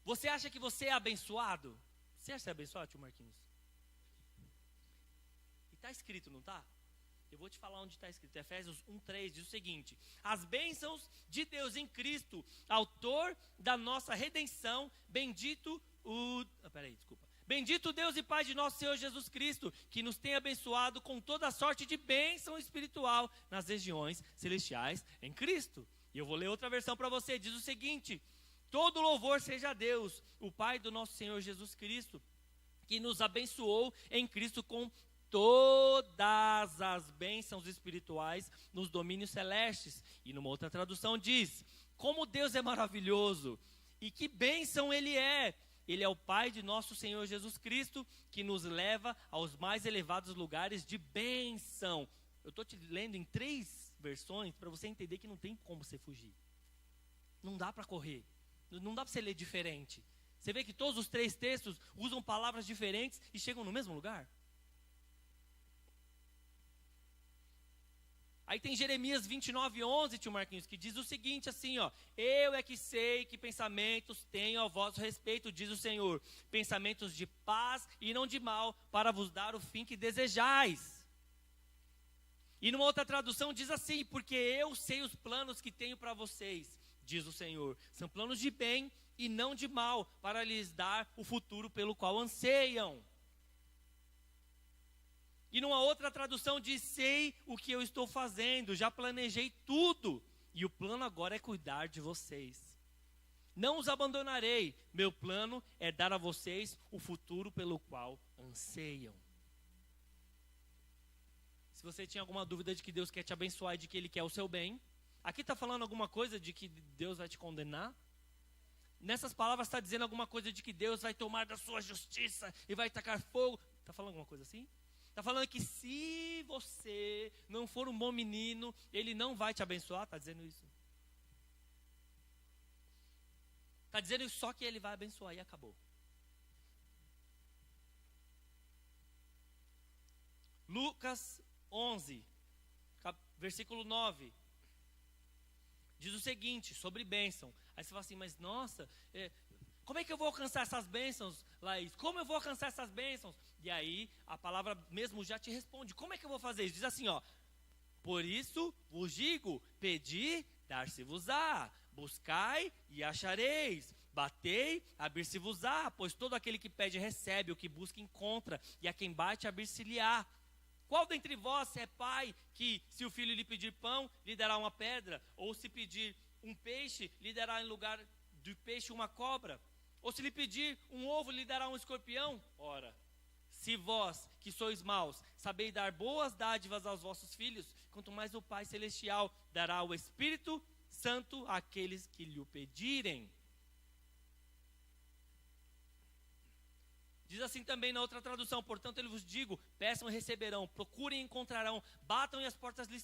você acha que você é abençoado? Você acha que é abençoado, tio Marquinhos? E está escrito, não está? Eu vou te falar onde está escrito. Efésios 1:3 diz o seguinte: as bênçãos de Deus em Cristo, autor da nossa redenção, bendito Deus e Pai de nosso Senhor Jesus Cristo, que nos tem abençoado com toda a sorte de bênção espiritual nas regiões celestiais em Cristo. E eu vou ler outra versão para você, diz o seguinte: todo louvor seja a Deus, o Pai do nosso Senhor Jesus Cristo, que nos abençoou em Cristo com todas as bênçãos espirituais nos domínios celestes. E numa outra tradução diz, como Deus é maravilhoso e que bênção Ele é. Ele é o Pai de nosso Senhor Jesus Cristo, que nos leva aos mais elevados lugares de bênção. Eu estou te lendo em 3 versões para você entender que não tem como você fugir. Não dá para correr. Não dá para você ler diferente. Você vê que todos os 3 textos usam palavras diferentes e chegam no mesmo lugar. Aí tem Jeremias 29:11, tio Marquinhos, que diz o seguinte assim, ó: eu é que sei que pensamentos tenho a vosso respeito, diz o Senhor, pensamentos de paz e não de mal, para vos dar o fim que desejais. E numa outra tradução diz assim, porque eu sei os planos que tenho para vocês, diz o Senhor, são planos de bem e não de mal, para lhes dar o futuro pelo qual anseiam. E numa outra tradução diz, sei o que eu estou fazendo, já planejei tudo, e o plano agora é cuidar de vocês. Não os abandonarei, meu plano é dar a vocês o futuro pelo qual anseiam. Se você tinha alguma dúvida de que Deus quer te abençoar e de que Ele quer o seu bem, aqui está falando alguma coisa de que Deus vai te condenar? Nessas palavras está dizendo alguma coisa de que Deus vai tomar da sua justiça e vai tacar fogo? Está falando alguma coisa assim? Está falando que se você não for um bom menino, Ele não vai te abençoar? Está dizendo isso? Está dizendo só que Ele vai abençoar e acabou. Lucas 11, versículo 9. Diz o seguinte, sobre bênção. Aí você fala assim, mas nossa, como é que eu vou alcançar essas bênçãos, Laís? Como eu vou alcançar essas bênçãos? E aí, a palavra mesmo já te responde. Como é que eu vou fazer isso? Diz assim, ó. Por isso vos digo, pedi, dar-se-vos-á. Buscai e achareis. Batei, abrir-se-vos-á. Pois todo aquele que pede recebe, o que busca encontra. E a quem bate, abrir-se-lhe-á. Qual dentre vós é pai que, se o filho lhe pedir pão, lhe dará uma pedra? Ou se pedir um peixe, lhe dará em lugar do peixe uma cobra? Ou se lhe pedir um ovo, lhe dará um escorpião? Ora, se vós, que sois maus, sabeis dar boas dádivas aos vossos filhos, quanto mais o Pai Celestial dará o Espírito Santo àqueles que lhe o pedirem. Diz assim também na outra tradução: portanto, eu vos digo, peçam e receberão, procurem e encontrarão, batam e a porta lhes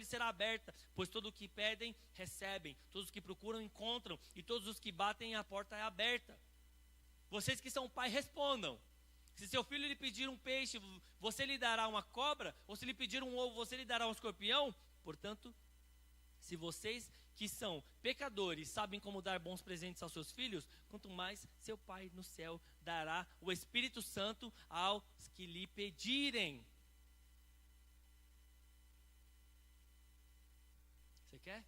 será aberta, pois todo o que pedem, recebem, todos os que procuram, encontram, e todos os que batem, a porta é aberta. Vocês que são pai, respondam. Se seu filho lhe pedir um peixe, você lhe dará uma cobra? Ou se lhe pedir um ovo, você lhe dará um escorpião? Portanto, se vocês que são pecadores sabem como dar bons presentes aos seus filhos, quanto mais seu Pai no céu dará o Espírito Santo aos que lhe pedirem. Você quer?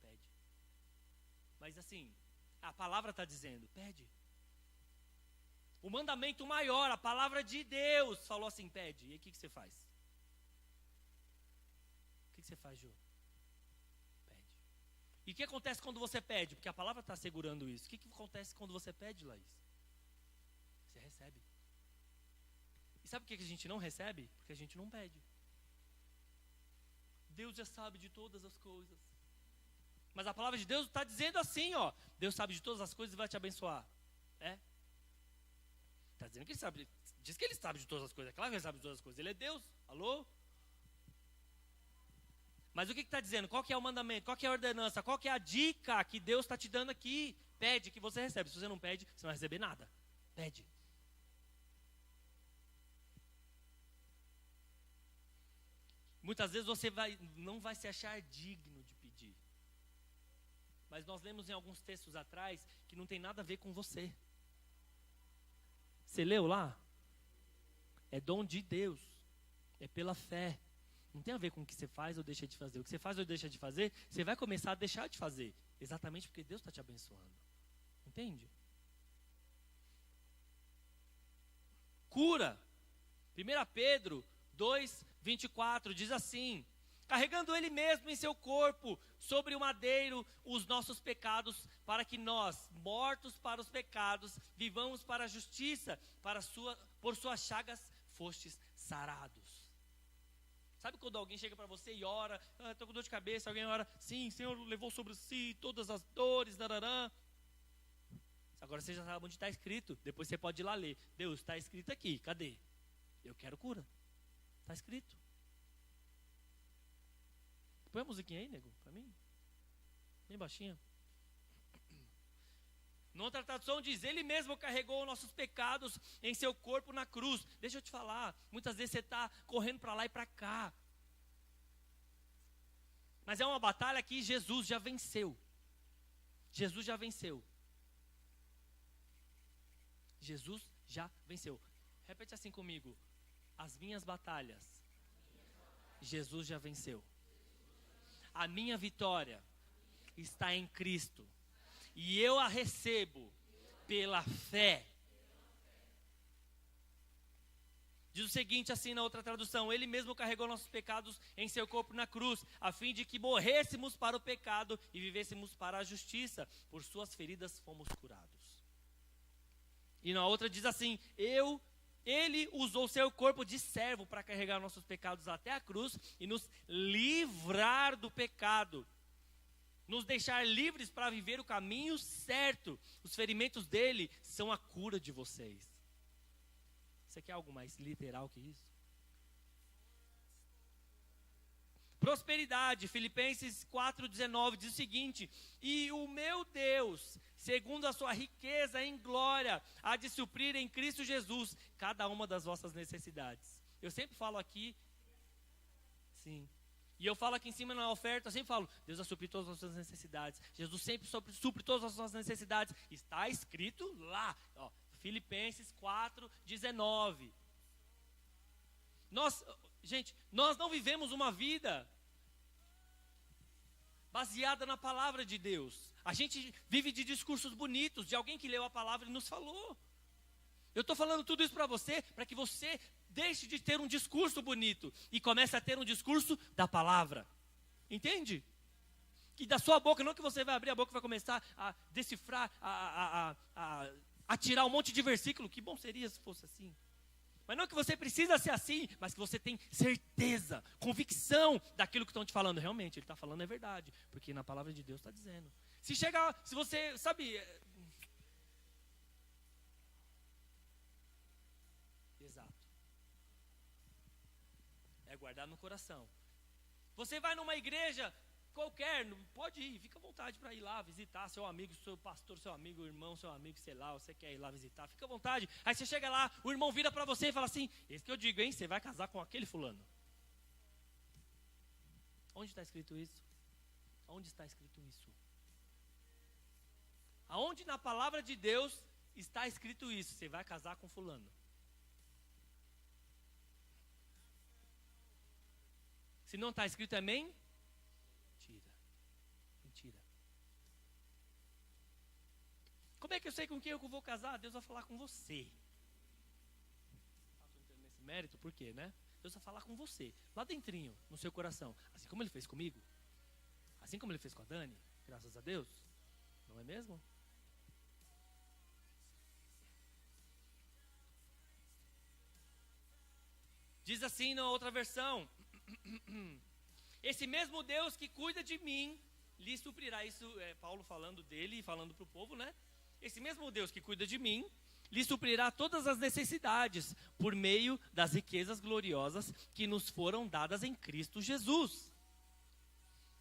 Pede. Mas assim, a palavra está dizendo, pede. O mandamento maior, a palavra de Deus, falou assim, pede. E aí o que você faz? O que você faz, Ju? Pede. E o que acontece quando você pede? Porque a palavra está assegurando isso. O que acontece quando você pede, Laís? Você recebe. E sabe por que a gente não recebe? Porque a gente não pede. Deus já sabe de todas as coisas. Mas a palavra de Deus está dizendo assim, ó. Deus sabe de todas as coisas e vai te abençoar. É? Está dizendo que ele sabe. Diz que ele sabe de todas as coisas. É claro que ele sabe de todas as coisas. Ele é Deus. Alô? Mas o que está dizendo? Qual que é o mandamento? Qual que é a ordenança? Qual que é a dica que Deus está te dando aqui? Pede que você recebe. Se você não pede, você não vai receber nada. Pede. Muitas vezes você não vai se achar digno de pedir. Mas nós lemos em alguns textos atrás que não tem nada a ver com você. Você leu lá? É dom de Deus. É pela fé. Não tem a ver com o que você faz ou deixa de fazer. O que você faz ou deixa de fazer, você vai começar a deixar de fazer. Exatamente porque Deus está te abençoando. Entende? Cura. 1 Pedro 2:24 diz assim: carregando ele mesmo em seu corpo, sobre o madeiro, os nossos pecados, para que nós, mortos para os pecados, vivamos para a justiça, por suas chagas fostes sarados. Sabe quando alguém chega para você e ora, estou com dor de cabeça, alguém ora, sim, Senhor levou sobre si todas as dores, dararã. Agora você já sabe onde está escrito, depois você pode ir lá ler. Deus, está escrito aqui, cadê? Eu quero cura. Está escrito. Põe a musiquinha aí, nego, para mim. Bem baixinha. Noutra tradução diz, ele mesmo carregou nossos pecados em seu corpo na cruz. Deixa eu te falar, muitas vezes você está correndo para lá e para cá. Mas é uma batalha que Jesus já venceu. Jesus já venceu. Jesus já venceu. Repete assim comigo. As minhas batalhas, Jesus já venceu. A minha vitória está em Cristo. E eu a recebo pela fé. Diz o seguinte assim na outra tradução: ele mesmo carregou nossos pecados em seu corpo na cruz, a fim de que morrêssemos para o pecado e vivêssemos para a justiça. Por suas feridas fomos curados. E na outra diz assim: ele usou seu corpo de servo para carregar nossos pecados até a cruz e nos livrar do pecado. Nos deixar livres para viver o caminho certo. Os ferimentos dele são a cura de vocês. Você quer algo mais literal que isso? Prosperidade, Filipenses 4:19 diz o seguinte: e o meu Deus, segundo a sua riqueza em glória, há de suprir em Cristo Jesus cada uma das vossas necessidades. Eu sempre falo aqui, sim. E eu falo aqui em cima na oferta, eu sempre falo, Deus vai suprir todas as suas necessidades. Jesus sempre supre todas as suas necessidades. Está escrito lá, ó, Filipenses 4:19. Gente, nós não vivemos uma vida baseada na palavra de Deus. A gente vive de discursos bonitos, de alguém que leu a palavra e nos falou. Eu estou falando tudo isso para você, para que você deixe de ter um discurso bonito e comece a ter um discurso da palavra. Entende? Que da sua boca, não que você vai abrir a boca e vai começar a decifrar, a tirar um monte de versículo. Que bom seria se fosse assim. Mas não que você precisa ser assim, mas que você tem certeza, convicção daquilo que estão te falando. Realmente, ele está falando é verdade, porque na palavra de Deus está dizendo. Se você, sabe... Exato. É guardar no coração. Você vai numa igreja qualquer, pode ir, fica à vontade para ir lá visitar seu amigo, seu pastor, seu amigo, irmão, seu amigo, sei lá, você quer ir lá visitar, fica à vontade. Aí você chega lá, o irmão vira para você e fala assim: esse que eu digo, hein, você vai casar com aquele fulano. Onde está escrito isso? Onde está escrito isso? Aonde na palavra de Deus está escrito isso? Você vai casar com fulano. Se não está escrito, amém? Mentira. Como é que eu sei com quem eu vou casar? Deus vai falar com você. Estou entrando nesse mérito, por quê, né? Deus vai falar com você, lá dentrinho, no seu coração. Assim como Ele fez comigo. Assim como Ele fez com a Dani, graças a Deus. Não é mesmo? Diz assim na outra versão: esse mesmo Deus que cuida de mim, lhe suprirá. Isso é Paulo falando dele e falando para o povo, né? Esse mesmo Deus que cuida de mim, lhe suprirá todas as necessidades, por meio das riquezas gloriosas que nos foram dadas em Cristo Jesus.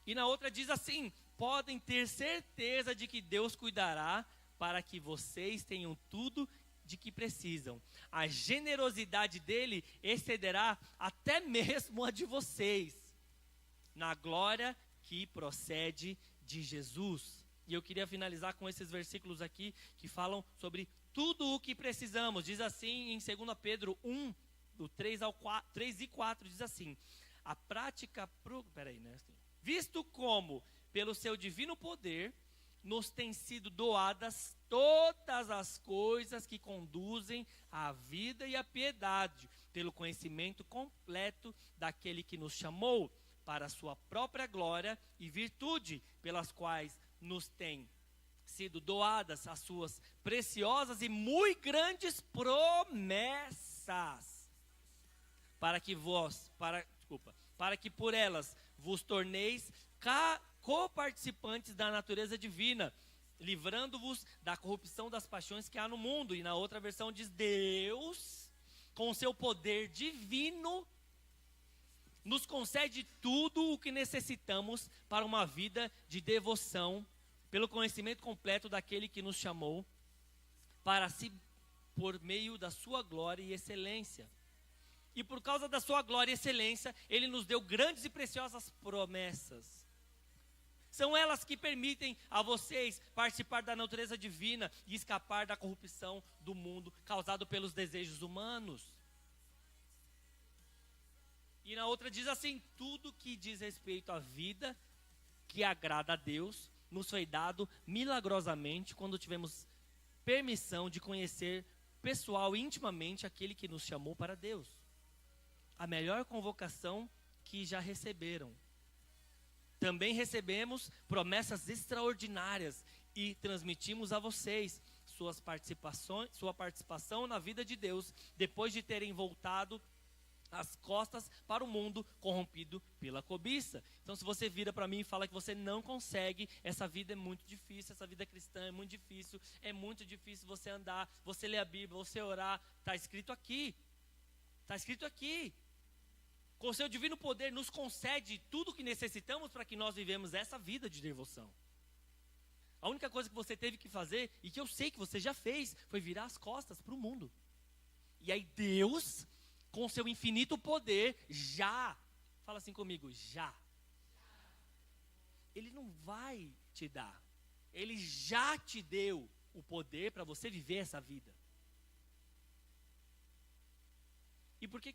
E na outra diz assim: podem ter certeza de que Deus cuidará para que vocês tenham tudo de que precisam. A generosidade dele excederá até mesmo a de vocês, na glória que procede de Jesus. E eu queria finalizar com esses versículos aqui, que falam sobre tudo o que precisamos. Diz assim em 2 Pedro 1, do 3 e 4, diz assim: a prática... Visto como, pelo seu divino poder, nos têm sido doadas todas as coisas que conduzem à vida e à piedade, pelo conhecimento completo daquele que nos chamou para a sua própria glória e virtude, pelas quais nos têm sido doadas as suas preciosas e muito grandes promessas, para que por elas vos torneis coparticipantes da natureza divina, livrando-vos da corrupção das paixões que há no mundo. E na outra versão diz: Deus, com o seu poder divino, nos concede tudo o que necessitamos para uma vida de devoção, pelo conhecimento completo daquele que nos chamou, para si, por meio da sua glória e excelência. E por causa da sua glória e excelência, Ele nos deu grandes e preciosas promessas. São elas que permitem a vocês participar da natureza divina e escapar da corrupção do mundo causado pelos desejos humanos. E na outra diz assim: tudo que diz respeito à vida que agrada a Deus nos foi dado milagrosamente quando tivemos permissão de conhecer pessoal e intimamente aquele que nos chamou para Deus. A melhor convocação que já receberam. Também recebemos promessas extraordinárias e transmitimos a vocês sua participação na vida de Deus, depois de terem voltado as costas para o mundo corrompido pela cobiça. Então, se você vira para mim e fala que você não consegue, essa vida é muito difícil, essa vida cristã é muito difícil você andar, você ler a Bíblia, você orar, está escrito aqui. Está escrito aqui. Com o seu divino poder nos concede tudo o que necessitamos para que nós vivemos essa vida de devoção. A única coisa que você teve que fazer, e que eu sei que você já fez, foi virar as costas para o mundo. E aí Deus, com o seu infinito poder, fala assim comigo, Ele não vai te dar. Ele já te deu o poder para você viver essa vida. E por que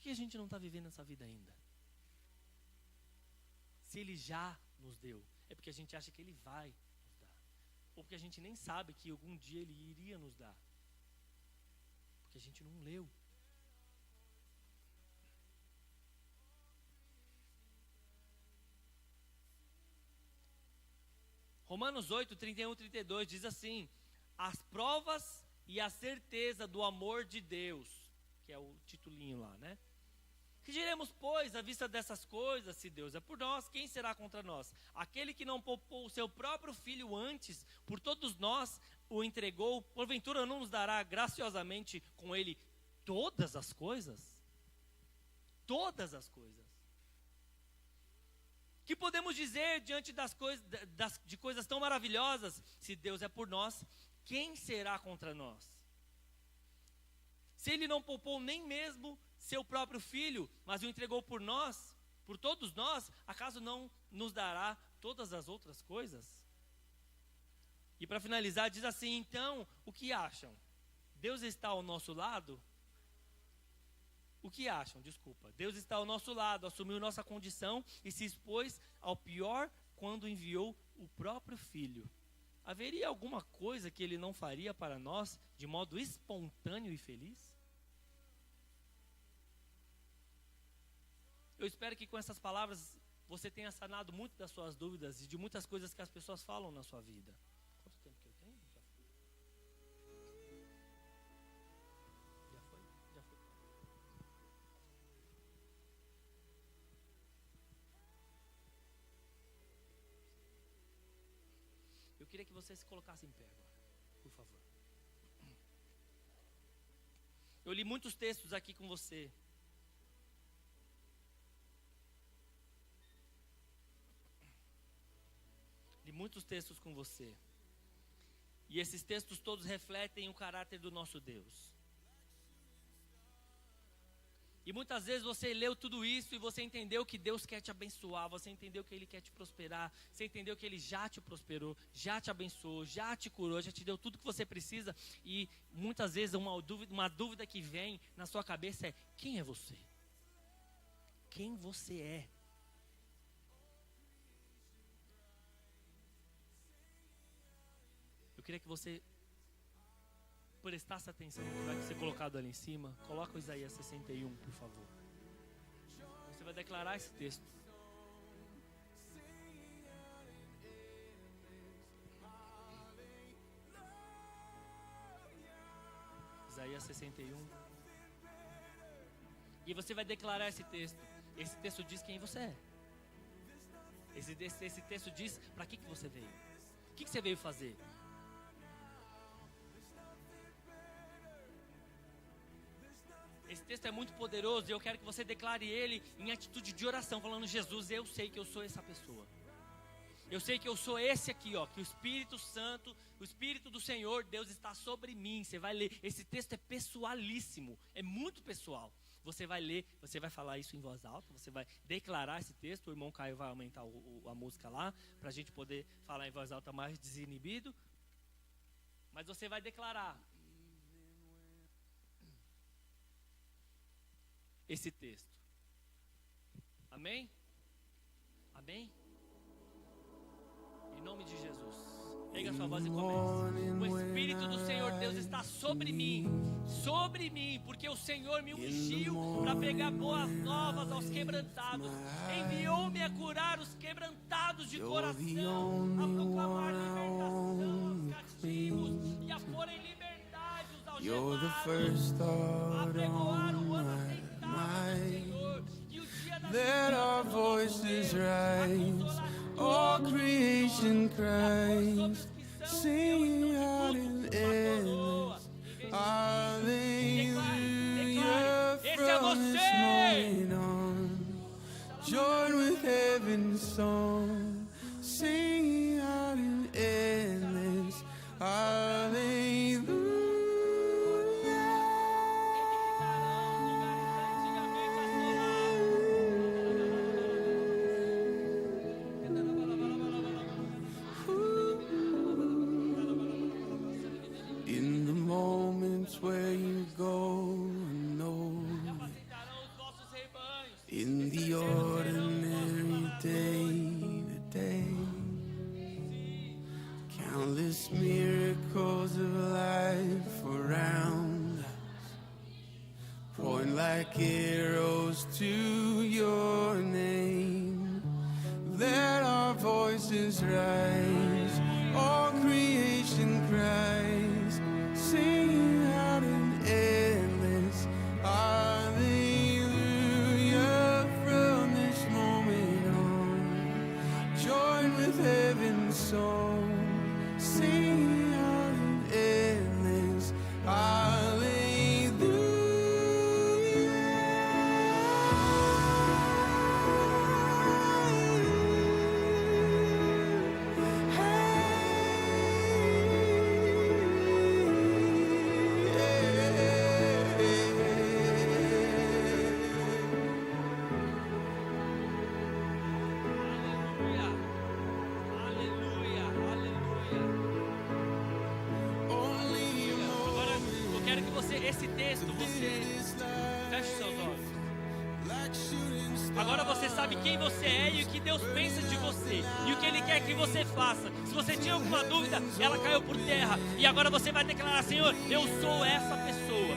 a gente não está vivendo essa vida ainda? Se Ele já nos deu, é porque a gente acha que Ele vai nos dar. Ou porque a gente nem sabe que algum dia Ele iria nos dar. Porque a gente não leu. Romanos 8, 31 e 32 diz assim: as provas e a certeza do amor de Deus que é o titulinho lá, né? Que diremos, pois, à vista dessas coisas? Se Deus é por nós, quem será contra nós? Aquele que não poupou o seu próprio filho antes, por todos nós o entregou, porventura não nos dará graciosamente com ele todas as coisas? Todas as coisas. Que podemos dizer diante de coisas tão maravilhosas? Se Deus é por nós, quem será contra nós? Se ele não poupou nem mesmo seu próprio filho, mas o entregou por nós, por todos nós, acaso não nos dará todas as outras coisas? E para finalizar, diz assim, então, o que acham? Deus está ao nosso lado? O que acham? Desculpa. Deus está ao nosso lado, assumiu nossa condição e se expôs ao pior quando enviou o próprio filho. Haveria alguma coisa que ele não faria para nós de modo espontâneo e feliz? Eu espero que com essas palavras você tenha sanado muito das suas dúvidas e de muitas coisas que as pessoas falam na sua vida. Quanto tempo que eu tenho? Já foi? Já foi. Eu queria que você se colocasse em pé agora, por favor. Eu li muitos textos aqui com você. Li muitos textos com você. E esses textos todos refletem o caráter do nosso Deus. E muitas vezes você leu tudo isso e você entendeu que Deus quer te abençoar, você entendeu que Ele quer te prosperar, você entendeu que Ele já te prosperou, já te abençoou, já te curou, já te deu tudo que você precisa. E muitas vezes uma dúvida que vem na sua cabeça é: quem é você? Quem você é? Eu queria que você prestasse atenção no que vai ser colocado ali em cima. Coloca o Isaías 61, por favor. Você vai declarar esse texto. Isaías 61. E você vai declarar esse texto. Esse texto diz quem você é. Esse texto diz para que você veio. O que você veio fazer? Esse texto é muito poderoso e eu quero que você declare ele em atitude de oração, falando: Jesus, eu sei que eu sou essa pessoa. Eu sei que eu sou esse aqui, ó, que o Espírito Santo, o Espírito do Senhor, Deus está sobre mim. Você vai ler, esse texto é pessoalíssimo, é muito pessoal. Você vai ler, você vai falar isso em voz alta, você vai declarar esse texto. O irmão Caio vai aumentar a música lá, para a gente poder falar em voz alta mais desinibido. Mas você vai declarar esse texto. Amém? Amém? Em nome de Jesus. Pega a sua voz e comece. O Espírito do Senhor Deus está sobre mim, porque o Senhor me ungiu para pregar boas novas aos quebrantados. Enviou-me a curar os quebrantados de coração, a proclamar libertação aos cativos e a pôr em liberdade os algemados, a pregoar o ano aceitável do Senhor e o dia da
Let our voices rise, all creation cries, sing out in endless hallelujah from this moment on. Join with heaven's song, sing out in endless hallelujah. Where you go unknown, in the ordinary day-to-day, countless miracles of life around us point like arrows to your name. Let our voices rise, all creation cries, sing out in endless hallelujah.
quando você fecha os seus olhos, agora você sabe quem você é e o que Deus pensa de você e o que Ele quer que você faça. Se você tinha alguma dúvida, ela caiu por terra. E agora você vai declarar: Senhor, eu sou essa pessoa.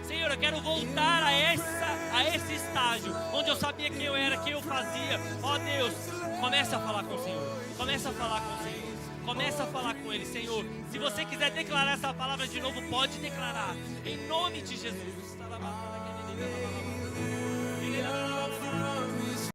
Senhor, eu quero voltar a esse estágio onde eu sabia quem eu era, quem eu fazia. Ó Deus, começa a falar com o Senhor. Começa a falar com o Senhor. Começa a falar com Ele, Senhor. Se você quiser declarar essa palavra de novo, pode declarar. Em nome de Jesus.